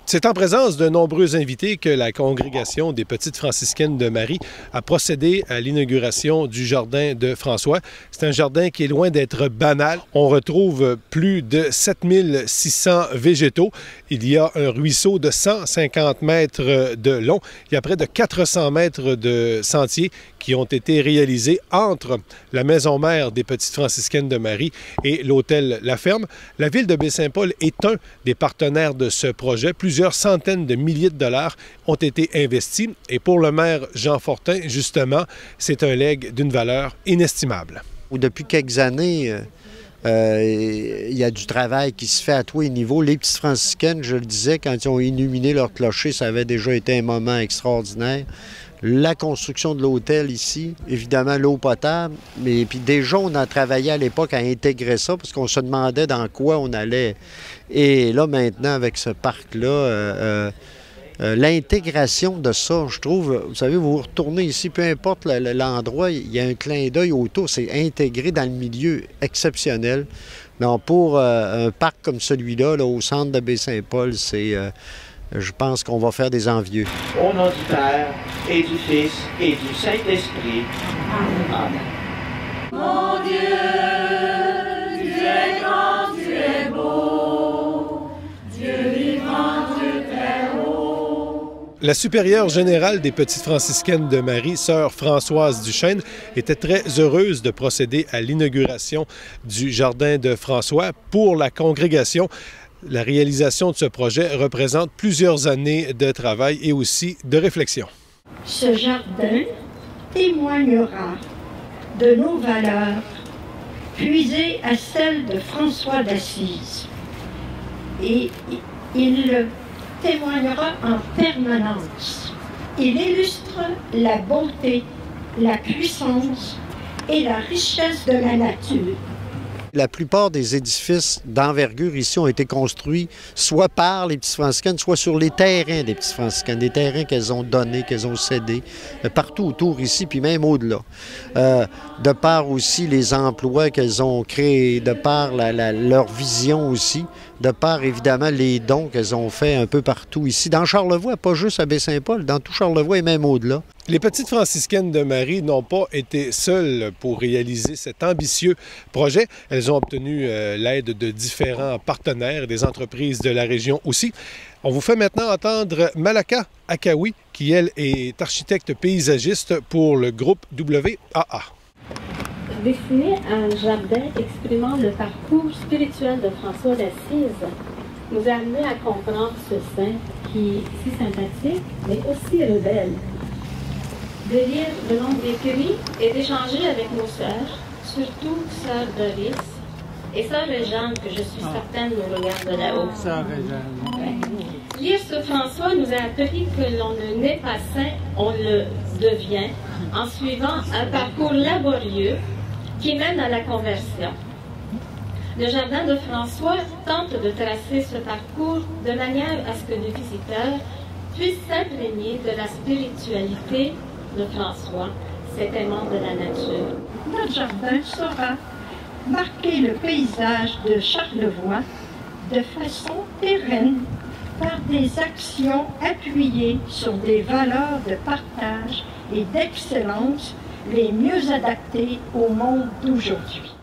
C'est en présence de nombreux invités que la congrégation des Petites franciscaines de Marie a procédé à l'inauguration du jardin de François. C'est un jardin qui est loin d'être banal. On retrouve plus de 7600 végétaux. Il y a un ruisseau de 150 mètres de long. Il y a près de 400 mètres de sentiers qui ont été réalisés entre la maison mère des Petites franciscaines de Marie et l'hôtel La Ferme. La ville de Baie-Saint-Paul est un des partenaires de ce projet. Plusieurs centaines de milliers de dollars ont été investis. Et pour le maire Jean Fortin, justement, c'est un legs d'une valeur inestimable. Depuis quelques années, il y a du travail qui se fait à tous les niveaux. Les Petites franciscaines, je le disais, quand ils ont illuminé leur clocher, ça avait déjà été un moment extraordinaire. La construction de l'hôtel ici, évidemment l'eau potable, mais puis déjà on a travaillé à l'époque à intégrer ça parce qu'on se demandait dans quoi on allait. Et là maintenant avec ce parc-là, l'intégration de ça, je trouve, vous savez, vous retournez ici, peu importe l'endroit, il y a un clin d'œil autour, c'est intégré dans le milieu exceptionnel. Donc pour un parc comme celui-là, là, au centre de Baie-Saint-Paul, c'est... je pense qu'on va faire des envieux. Au nom du Père, et du Fils, et du Saint-Esprit. Amen. Mon Dieu, tu es grand, tu es beau, Dieu vivant, Dieu très haut. La supérieure générale des Petites franciscaines de Marie, sœur Françoise Duchesne, était très heureuse de procéder à l'inauguration du jardin de François pour la congrégation. La réalisation de ce projet représente plusieurs années de travail et aussi de réflexion. Ce jardin témoignera de nos valeurs puisées à celles de François d'Assise. Et il témoignera en permanence. Il illustre la beauté, la puissance et la richesse de la nature. La plupart des édifices d'envergure ici ont été construits soit par les Petites franciscaines, soit sur les terrains des Petites franciscaines, des terrains qu'elles ont donnés, qu'elles ont cédés, partout autour ici, puis même au-delà. De par aussi les emplois qu'elles ont créés, de par leur vision aussi, de par évidemment les dons qu'elles ont faits un peu partout ici, dans Charlevoix, pas juste à Baie-Saint-Paul, dans tout Charlevoix et même au-delà. Les Petites franciscaines de Marie n'ont pas été seules pour réaliser cet ambitieux projet. Elles ont obtenu l'aide de différents partenaires, des entreprises de la région aussi. On vous fait maintenant entendre Malaka Akawi, qui, elle, est architecte paysagiste pour le groupe WAA. Dessiner un jardin exprimant le parcours spirituel de François d'Assise nous a amené à comprendre ce saint qui est si sympathique, mais aussi rebelle. De lire le nombre d'écrits et d'échanger avec nos sœurs, surtout sœur Doris et sœur Réjeanne, que je suis certaine nous regarde de là-haut. Lire ce François nous a appris que l'on ne naît pas saint, on le devient en suivant un parcours laborieux qui mène à la conversion. Le jardin de François tente de tracer ce parcours de manière à ce que les visiteurs puissent s'imprégner de la spiritualité de François, cet aimant de la nature. Notre jardin saura marquer le paysage de Charlevoix de façon pérenne par des actions appuyées sur des valeurs de partage et d'excellence les mieux adaptées au monde d'aujourd'hui.